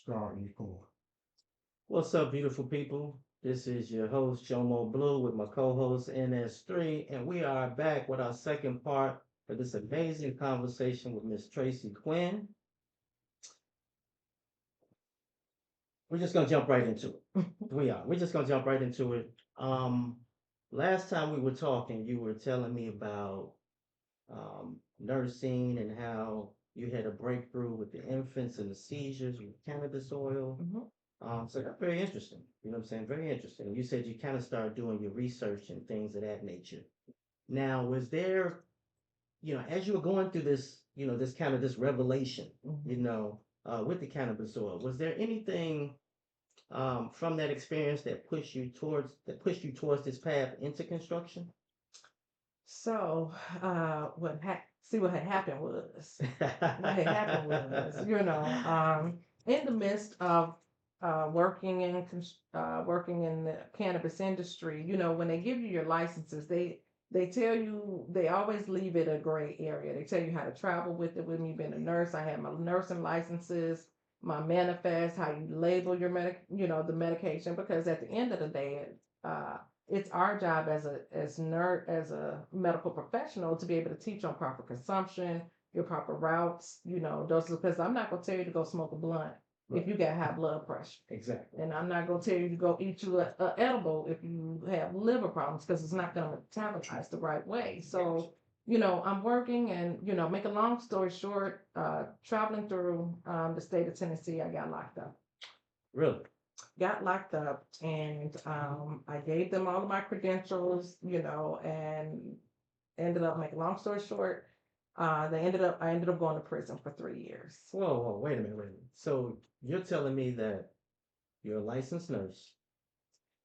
start your call. What's up, beautiful people? This is your host, Jomo Blue, with my co host, NS3, and we are back with our second part of this amazing conversation with Miss Tracy Quinn. We're just gonna jump right into it. We are. We're just gonna jump right into it. Last time we were talking, you were telling me about nursing and how you had a breakthrough with the infants and the seizures with cannabis oil. Mhm. So that's very interesting. You know what I'm saying? Very interesting. You said you kind of started doing your research and things of that nature. Now, was there, as you were going through this, this kind of this revelation, Mhm. with the cannabis oil, was there anything from that experience that pushed you towards this path into construction? So, what had happened was, what had happened was, in the midst of working in the cannabis industry, when they give you your licenses, they tell you they always leave it a gray area. They tell you how to travel with it. With me being a nurse, I had my nursing licenses, my manifest, how you label your the medication, because at the end of the day, uh, it's our job as a medical professional to be able to teach on proper consumption, your proper routes, doses. Because I'm not gonna tell you to go smoke a blunt if Right. you got high blood pressure, Exactly. and I'm not gonna tell you to go eat you a edible if you have liver problems, because it's not gonna metabolize the right way. So. I'm working, and make a long story short, traveling through the state of Tennessee, I got locked up. Really? And I gave them all of my credentials, and ended up, make a long story short, I ended up going to prison for 3 years. Whoa, whoa, wait a minute, wait a minute. So you're telling me that you're a licensed nurse,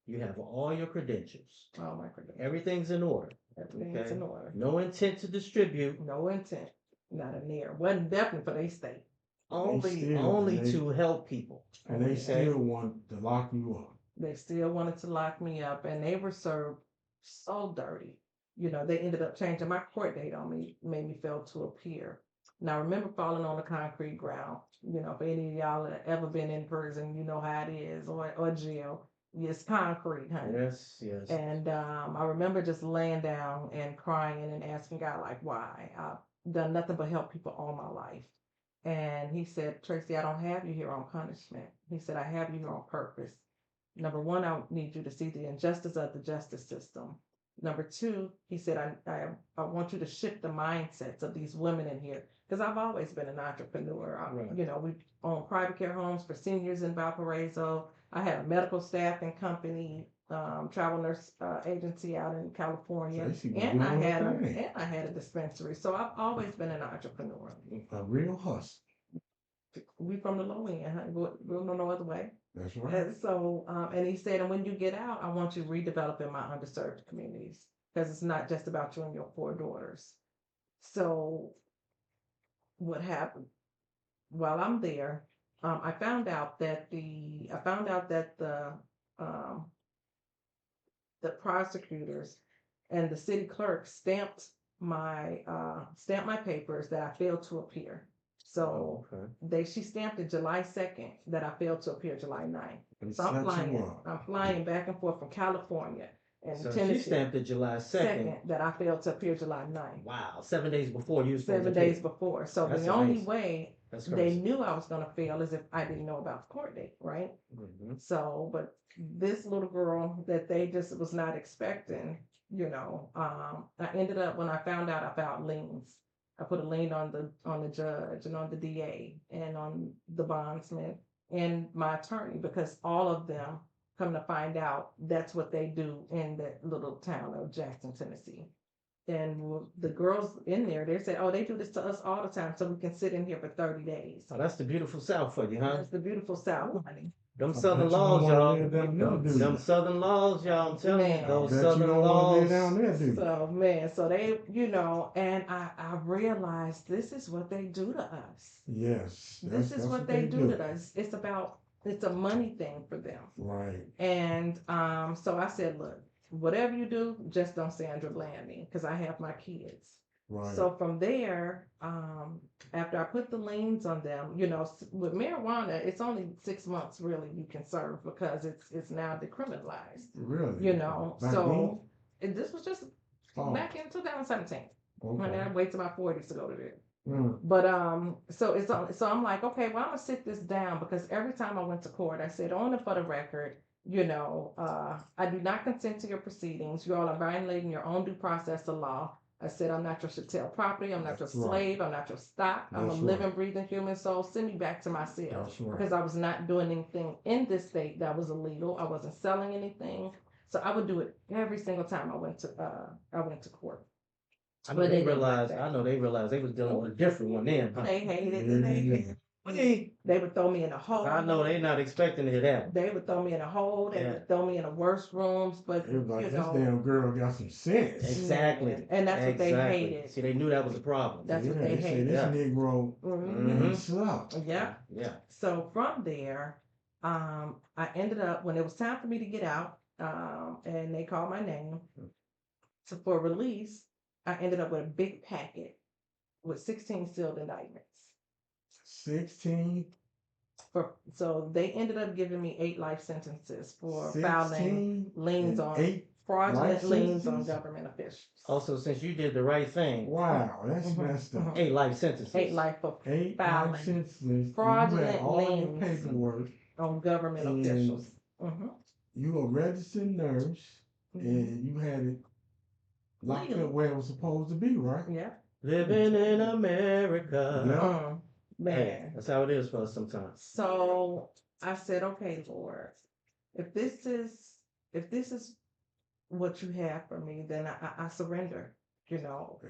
you have all your credentials, All my credentials. everything's in order, Everything's okay? in order. No intent to distribute, No intent. Not a near. Wasn't definitely for they state. They only still and only they to help people. and they Okay. still want to lock you up. They still wanted to lock me up, and they were served so dirty. They ended up changing my court date on me, made me fail to appear. Now, I remember falling on the concrete ground. For any of y'all that ever been in prison, you know how it is, or jail. It's concrete, honey. Yes, yes. And I remember just laying down and crying and asking God, like, why? I've done nothing but help people all my life. And he said, Tracy, I don't have you here on punishment. He said, I have you here on purpose. Number one, I need you to see the injustice of the justice system. Number two, he said, I want you to shift the mindsets of these women in here. Because I've always been an entrepreneur. Right. We own private care homes for seniors in Valparaiso. I had a medical staffing company, travel nurse agency out in California, Tracy was and doing her thing. I had a dispensary. So I've always been an entrepreneur. A real hustle. We from the low end, honey. We don't know no other way. That's right. And so, and he said, and when you get out, I want you redeveloping my underserved communities, because it's not just about you and your four daughters. So, what happened while I'm there? I found out that um, the prosecutors and the city clerk stamped my papers that I failed to appear. So Okay. she stamped it July 2nd that I failed to appear July 9th. And So set you up. I'm flying back and forth from California and So she Tennessee. stamped it July 2nd. Second that I failed to appear July 9th. Wow, 7 days before you was supposed 7 days appear. before. So That's the only amazing. way That's they crazy. knew I was going to fail is if I didn't know about the court date, right? Mhm. So, but this little girl that they just was not expecting, I ended up, when I found out, I filed liens. I put a lien on the judge and on the DA and on the bondsman and my attorney, because all of them, come to find out, that's what they do in that little town of Jackson, Tennessee. And the girls in there, they said, oh, they do this to us all the time, so we can sit in here for 30 days. Oh, that's the beautiful South for you, huh? That's the beautiful South, honey. Them I Southern bet you don't laws, want to y'all. live down there, do Them you? Southern laws, y'all. I'm telling you, Man. I those bet you Southern don't want to live laws. down there, do you? So man, so they, and I realized this is what they do to us. Yes. This is That's what they do to us. It's a money thing for them. Right. And so I said, look, whatever you do, just don't Sandra Land me, because I have my kids. Right. So from there, after I put the liens on them, with marijuana, it's only 6 months really you can serve because it's now decriminalized. Really? Back So this was just then? Oh, back in 2017. And okay. I wait till my 40s to go to there. Mm, But so I'm like, okay, well, I'm gonna sit this down because every time I went to court, I said on and for the record, I do not consent to your proceedings. You all are violating your own due process of law. I said I'm not your chattel property. I'm not your That's right. slave. I'm not your stock. I'm a That's living, right. breathing human soul. Send me back to my cell That's right. because I was not doing anything in this state that was illegal. I wasn't selling anything, so I would do it every single time I went to court. I know But they they didn't like realized. that. I know they realized they was dealing with a different one then. Huh? They hated it. Yeah. They would throw me in a hole. I know they not expecting to hear that. They would throw me in a hole. They Yeah. would throw me in the worst rooms. But It was like, this damn girl got some sense. Exactly. And that's what they Exactly. hated. See, they knew that was a problem. That's what Yeah, they they say hated. this Yeah. Negro Mhm. ain't slow. Yeah. Yeah. So from there, I ended up when it was time for me to get out, and they called my name for release. I ended up with a big packet with 16 sealed indictments. 16, So they ended up giving me 8 life sentences for filing 16, liens and on 8 fraudulent life liens on sentences? government officials. Also, since you did the right thing, Wow, that's Mhm, messed up. 8 life sentences. 8 life for 8 filing life sentences. and You fraudulent had all your liens paperwork. on government And officials. Hmm. You a registered nurse, Mm-hmm. and you had it locked Legally. up where it was supposed to be, right? Yeah. Living in America. Yeah. Hey, Man. that's how it is for us sometimes. So I said, okay, Lord, if this is what you have for me, then I surrender. There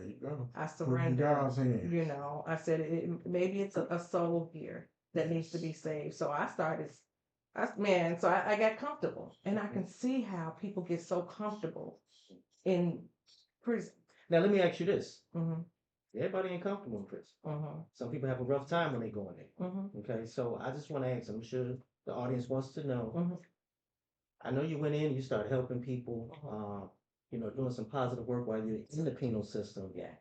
you go. I Put it in surrender. God's hands. I said maybe it's a soul here that needs to be saved. So I started. I got comfortable, and I can see how people get so comfortable in prison. Now, let me ask you this. Mm-hmm. Everybody ain't comfortable in prison. Mm-hmm. Some people have a rough time when they go in there. Mm-hmm. Okay, so I just want to ask, I'm sure the audience wants to know. Mm-hmm. I know you went in and you started helping people, doing some positive work while you're in the penal system. Yeah.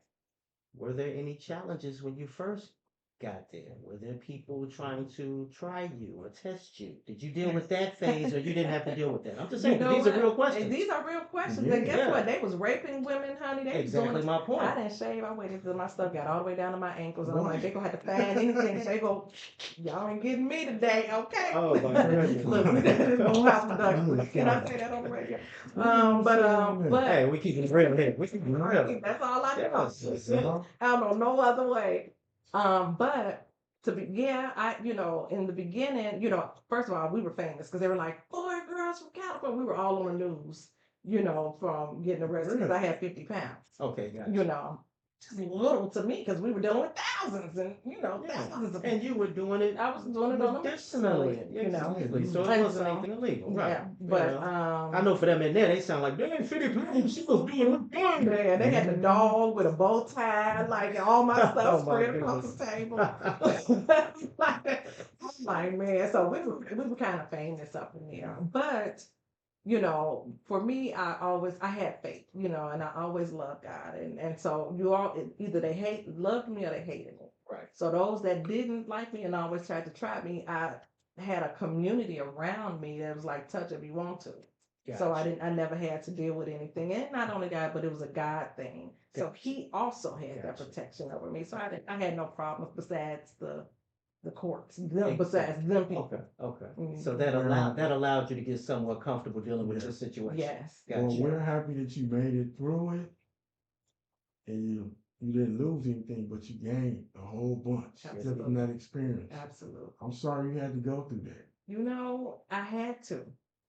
Were there any challenges when you first got there? Were there people trying to try you or test you? Did you deal with that phase or you didn't have to deal with that? I'm just saying, 'cause these are real questions. These are real questions. Yeah. And guess Yeah. what? They was raping women, honey. They was Exactly doing my point. I didn't shave. I waited till my stuff got all the way down to my ankles. And I'm What? like, they gonna have to find anything. They go, y'all ain't getting me today, okay? Oh my goodness. Look, we did this on house production. Can I say that on the radio? But Hey, we keep it real here. We keep it real. that's all I know. Yes. I don't know no other way. But in the beginning, first of all, we were famous because they were like, 4 girls from California. We were all on the news, from getting arrested because I had 50 pounds. Okay, gotcha. Just little to me because we were dealing with thousands and, thousands of And you were doing it I was doing it on a medicinally, medicinally, so it And wasn't so- anything illegal, right? Yeah, but I know for them in there, they sound like, damn, 50 pounds, she was doing her thing. yeah, they had the dog with a bow tie, like all my stuff Oh, my spread across the table. Like, man, so we were kind of famous up in there. But, for me, I had faith, and I always loved God. And so either they loved me or they hated me. Right. So those that didn't like me and always tried to try me, I had a community around me that was like, touch if you want to. So I never had to deal with anything. And not only that, but it was a God thing. So he also had that protection over me. So I had no problems besides the courts, besides them people. Okay. Mhm. So that allowed you to get somewhat comfortable dealing with this situation. Yes. Gotcha. Well, we're happy that you made it through it, and you didn't lose anything, but you gained a whole bunch just from that experience. Absolutely. I'm sorry you had to go through that. I had to.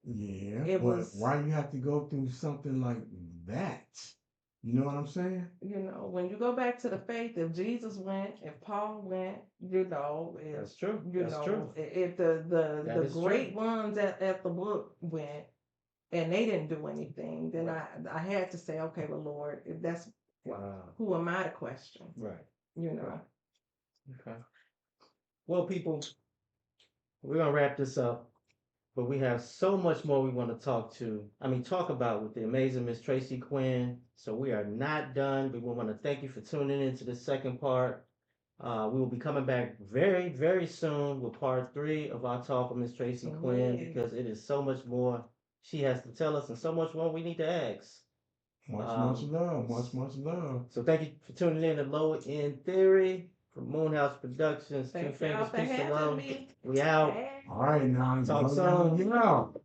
Yeah, but why you have to go through something like that? You know what I'm saying? When you go back to the faith, if Jesus went, if Paul went, That's true. That's true. if the That is great true. ones at the book went and they didn't do anything, then I had to say, okay, well, Lord, if that's who am I to question? Right. Right. Okay. Well, people, we're gonna wrap this up. but we have so much more we want to talk about with the amazing Miss Tracy Quinn. So we are not done. We want to thank you for tuning into the second part. We will be coming back very, very soon with part 3 of our talk with Miss Tracy Quinn Yay. because it is so much more she has to tell us and so much more we need to ask. Much love. Much love. So thank you for tuning in to Low End Theory from Moonhouse Productions. Thank Two y'all Fingers, for peace and having love. me. We out. Hey. All right, now. Talk soon. You out.